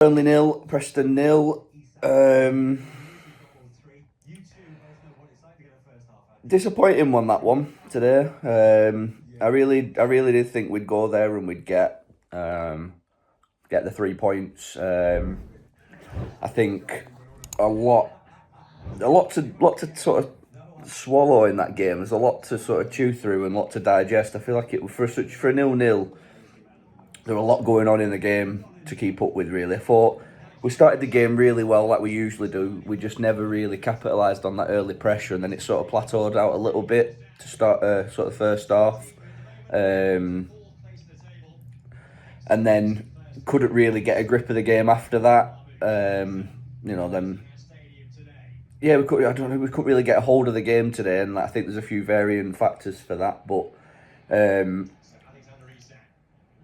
Burnley nil, Preston nil. Disappointing one, that one today. I really did think we'd go there and we'd get the 3 points. I think a lot to sort of swallow in that game. There's a lot to sort of chew through and a lot to digest. I feel like it for a 0-0. There were a lot going on in the game to keep up with, really. I thought we started the game really well, like we usually do. We just never really capitalised on that early pressure, and then it sort of plateaued out a little bit to start sort of first half. And then couldn't really get a grip of the game after that. Then yeah, we could. I don't know. We couldn't really get a hold of the game today, and I think there's a few varying factors for that. But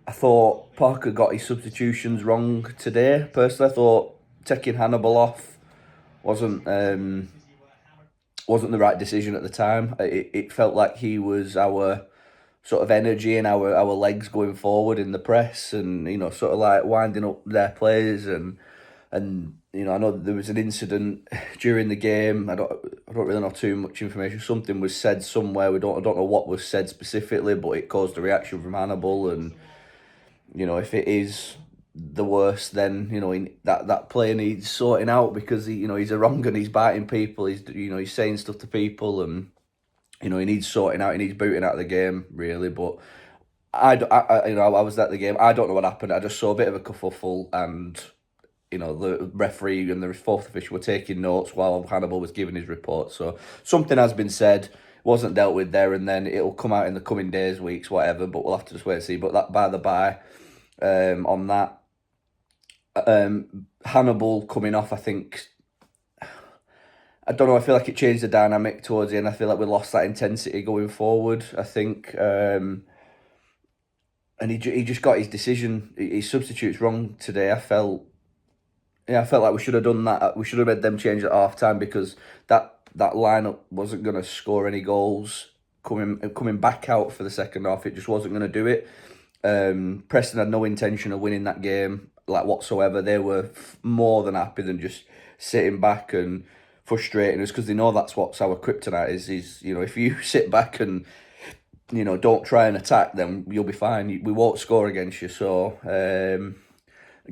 I thought Parker got his substitutions wrong today. Personally, I thought taking Hannibal off wasn't the right decision at the time. It felt like he was our sort of energy and our legs going forward in the press, and sort of like winding up their players and I know there was an incident during the game. I don't really know too much information. Something was said somewhere. I don't know what was said specifically, but it caused a reaction from Hannibal. And if it is the worst, then that player needs sorting out, because he's a wrong and he's biting people. He's saying stuff to people, and he needs sorting out. He needs booting out of the game, really. But I was at the game. I don't know what happened. I just saw a bit of a kerfuffle, and the referee and the fourth official were taking notes while Hannibal was giving his report. So something has been said, wasn't dealt with there and then. It'll come out in the coming days, weeks, whatever, but we'll have to just wait and see. But that, by the by, on that, Hannibal coming off, I think, I don't know, I feel like it changed the dynamic towards the end. I feel like we lost that intensity going forward, I think. And he just got his decision, his substitutes wrong today. I felt like we should have done that. We should have made them change at half time, because that lineup wasn't going to score any goals coming back out for the second half. It just wasn't going to do it. Preston had no intention of winning that game, like, whatsoever. They were more than happy than just sitting back and frustrating us, because they know that's what's our kryptonite is if you sit back and don't try and attack, then you'll be fine. We won't score against you. So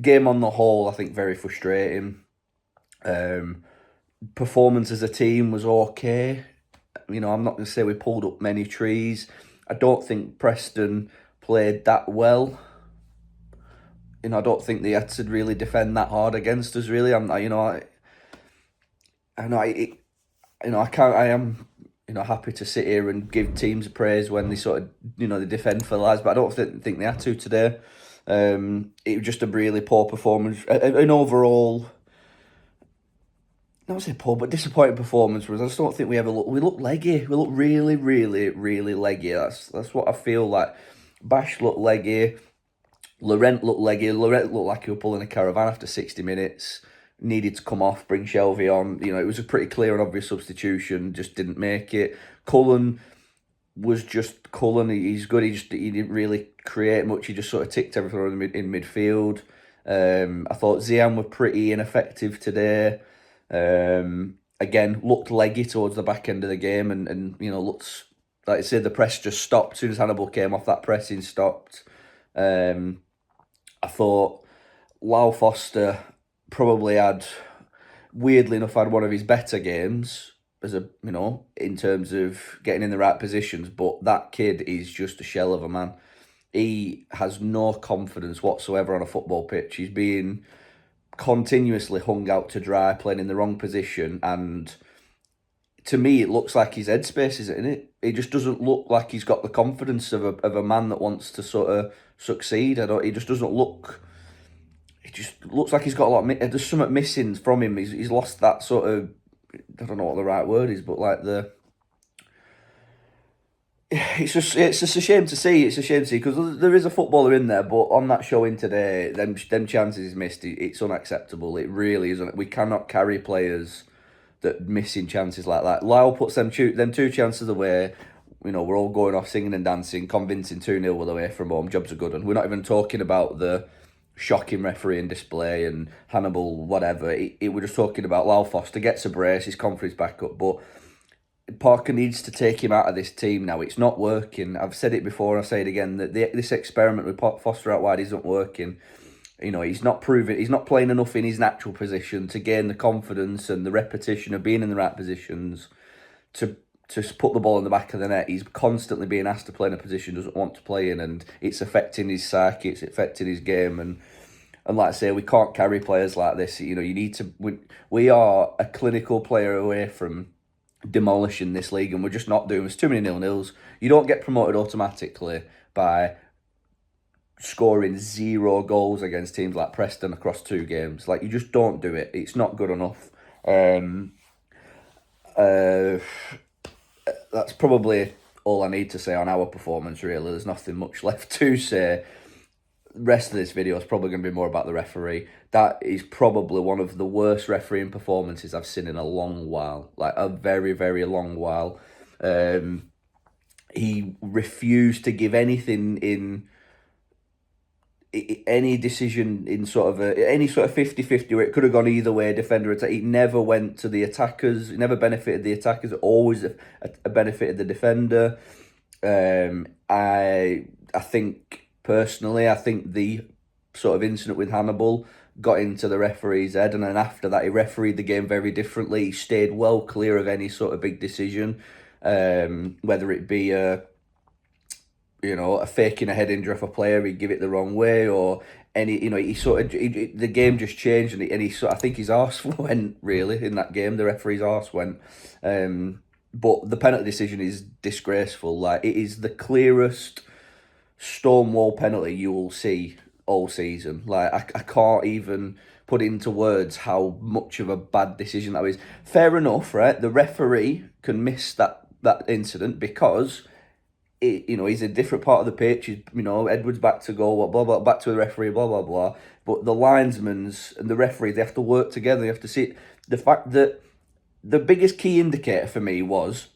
game on the whole, I think, very frustrating. Performance as a team was okay. I'm not going to say we pulled up many trees. I don't think Preston played that well. I don't think they had to really defend that hard against us, really. I am happy to sit here and give teams praise when they sort of they defend for lives, but I don't think they had to today. It was just a really poor performance. An overall, not say poor, but disappointing performance. I just don't think we look leggy. We look really, really, really leggy. That's what I feel like. Bash looked leggy. Laurent looked leggy. Laurent looked like he was pulling a caravan after 60 minutes. Needed to come off, bring Shelby on. It was a pretty clear and obvious substitution. Just didn't make it. Cullen was just Cullen. He's good. He didn't really create much. He just sort of ticked everything in midfield. I thought Zian were pretty ineffective today. Again, looked leggy towards the back end of the game, and looked, like I said, the press just stopped as soon as Hannibal came off. That pressing stopped. I thought Lau Foster probably weirdly enough, had one of his better games in terms of getting in the right positions. But that kid is just a shell of a man. He has no confidence whatsoever on a football pitch. He's being continuously hung out to dry, playing in the wrong position, and to me, it looks like his headspace is in it. It just doesn't look like he's got the confidence of a man that wants to sort of succeed. He just doesn't look. It just looks like he's got a lot. There's something missing from him. He's lost that sort of. I don't know what the right word is, but like it's just a shame to see. It's a shame to see, because there is a footballer in there, but on that showing today, them chances he's missed, it's unacceptable. It really isn't. We cannot carry players that missing chances like that. Lyle puts them two chances away. We're all going off singing and dancing, convincing 2-0 away from home. Jobs are good, and we're not even talking about the shocking refereeing display and Hannibal, whatever. It we're just talking about Lyle Foster gets a brace, his confidence back up, but Parker needs to take him out of this team now. It's not working. I've said it before, and I say it again, that this experiment with Foster out wide isn't working. You know, he's not playing enough in his natural position to gain the confidence and the repetition of being in the right positions to put the ball in the back of the net. He's constantly being asked to play in a position he doesn't want to play in, and it's affecting his psyche, it's affecting his game. And like I say, we can't carry players like this. You know, you need to. We are a clinical player away from demolishing this league, and we're just not doing. There's too many 0-0s. You don't get promoted automatically by scoring 0 goals against teams like Preston across 2 games. Like, you just don't do it. It's not good enough. That's probably all I need to say on our performance, really. There's nothing much left to say. The rest of this video is probably going to be more about the referee. That is probably one of the worst refereeing performances I've seen in a long while. Like, a very, very long while. He refused to give anything in any decision in sort of any sort of 50-50 where it could have gone either way, defender attack. It never went to the attackers. It never benefited the attackers. It always benefited the defender. I think, personally, the sort of incident with Hannibal got into the referee's head, and then after that he refereed the game very differently. He stayed well clear of any sort of big decision, whether it be a faking a head injury off a player, he'd give it the wrong way, or any, the game just changed, and I think his arse went, really, in that game. The referee's arse went. But the penalty decision is disgraceful. Like, it is the clearest stonewall penalty you will see all season. Like, I can't even put into words how much of a bad decision that is. Fair enough, right? The referee can miss that incident because he's a different part of the pitch. Edwards back to goal, blah, blah, back to the referee, blah, blah, blah. But the linesmen's and the referee, they have to work together. They have to see the fact that the biggest key indicator for me was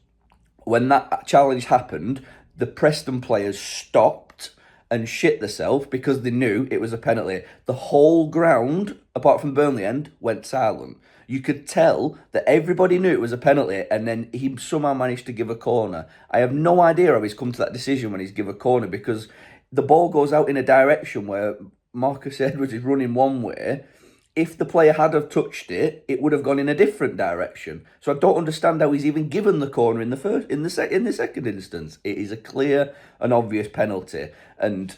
when that challenge happened, the Preston players stopped and shit themselves because they knew it was a penalty. The whole ground, apart from Burnley end, went silent. You could tell that everybody knew it was a penalty, and then he somehow managed to give a corner. I have no idea how he's come to that decision when he's give a corner, because the ball goes out in a direction where Marcus Edwards is running one way. If the player had have touched it, it would have gone in a different direction. So I don't understand how he's even given the corner in the second instance. It is a clear and obvious penalty, and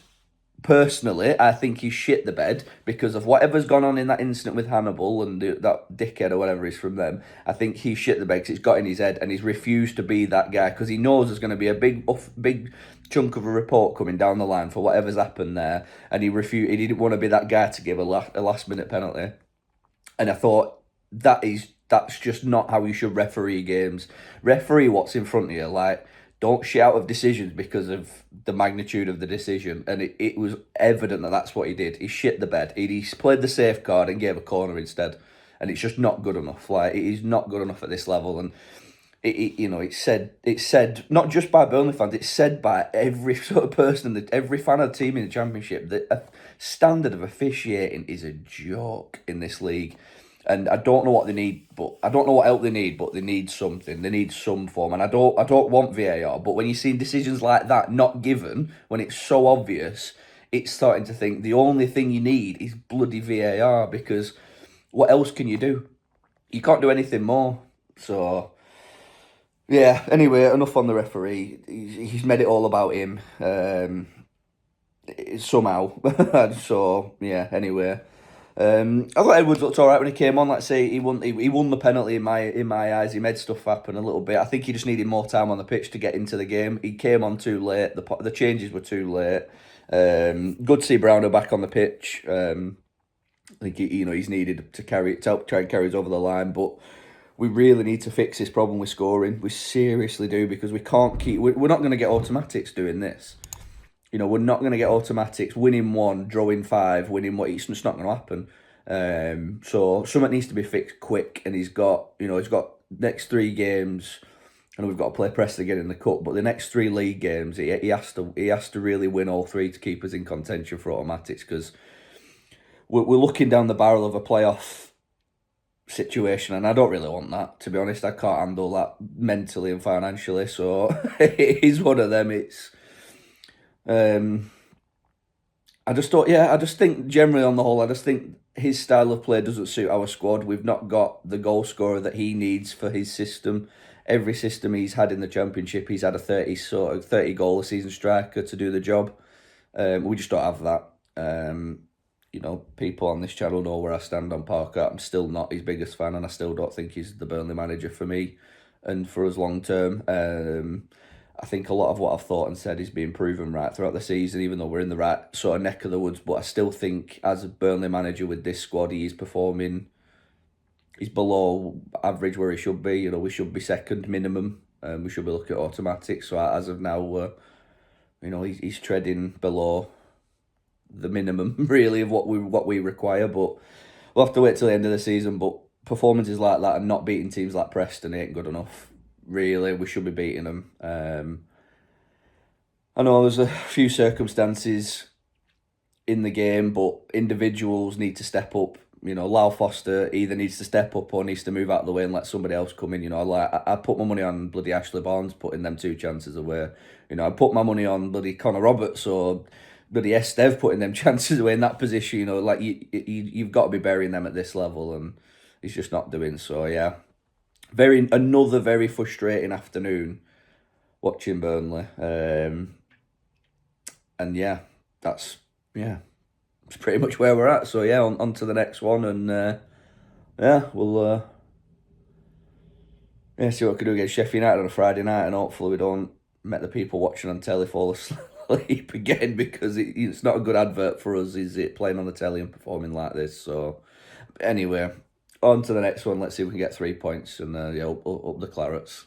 personally, I think he shit the bed because of whatever's gone on in that incident with Hannibal and that dickhead or whatever is from them. I think he shit the bed because it's got in his head, and he's refused to be that guy because he knows there's going to be a big chunk of a report coming down the line for whatever's happened there, and he didn't want to be that guy to give a last minute penalty. And I thought that's just not how you should referee games. Referee what's in front of you. Like, don't shit out of decisions because of the magnitude of the decision. And it was evident that that's what he did. He shit the bed. He played the safe card and gave a corner instead. And it's just not good enough. Like, it is not good enough at this level. And it's said not just by Burnley fans, it's said by every sort of person, every fan of the team in the Championship, that a standard of officiating is a joke in this league. And I don't know what they need, but I don't know what help they need, but they need something. They need some form. And I don't want VAR, but when you're seeing decisions like that not given, when it's so obvious, it's starting to think the only thing you need is bloody VAR, because what else can you do? You can't do anything more. So, yeah, anyway, enough on the referee. He's made it all about him, somehow. So, yeah, anyway. I thought Edwards looked alright when he came on. Like I say, he won the penalty in my eyes. He made stuff happen a little bit. I think he just needed more time on the pitch to get into the game. He came on too late. The changes were too late. Good to see Browner back on the pitch. I think he's needed to help try and carry us over the line, but we really need to fix this problem with scoring. We seriously do, because we can't keep. We're not going to get automatics doing this. We're not going to get automatics, winning 1, drawing 5, winning what. It's just not going to happen. So something needs to be fixed quick. And he's got next 3 games, and we've got to play Preston again in the cup. But the next 3 league games, he has to really win all 3 to keep us in contention for automatics. Because we're looking down the barrel of a playoff situation, and I don't really want that, to be honest. I can't handle that mentally and financially, so it is one of them. It's I just think generally on the whole, I just think his style of play doesn't suit our squad. We've not got the goal scorer that he needs for his system. Every system he's had in the Championship, he's had a 30 goal a season striker to do the job. We just don't have that. People on this channel know where I stand on Parker. I'm still not his biggest fan, and I still don't think he's the Burnley manager for me and for us long term. I think a lot of what I've thought and said is being proven right throughout the season, even though we're in the right sort of neck of the woods. But I still think as a Burnley manager with this squad, he is performing. He's below average where he should be. We should be second minimum. We should be looking at automatic. So as of now, he's treading below the minimum really of what we require. But we'll have to wait till the end of the season. But performances like that and not beating teams like Preston ain't good enough. Really, we should be beating them. I know there's a few circumstances in the game, but individuals need to step up. Lau Foster either needs to step up or needs to move out of the way and let somebody else come in. I put my money on bloody Ashley Barnes putting them 2 chances away. I put my money on bloody Connor Roberts or bloody Estev putting them chances away in that position. You've got to be burying them at this level, and he's just not doing so. Yeah. Another very frustrating afternoon watching Burnley. And that's pretty much where we're at. So on to the next one, and we'll see what we can do against Sheffield United on a Friday night, and hopefully we don't make the people watching on telly fall asleep again, because it's not a good advert for us, is it, playing on the telly and performing like this. So anyway, on to the next one. Let's see if we can get 3 points and up the Clarets.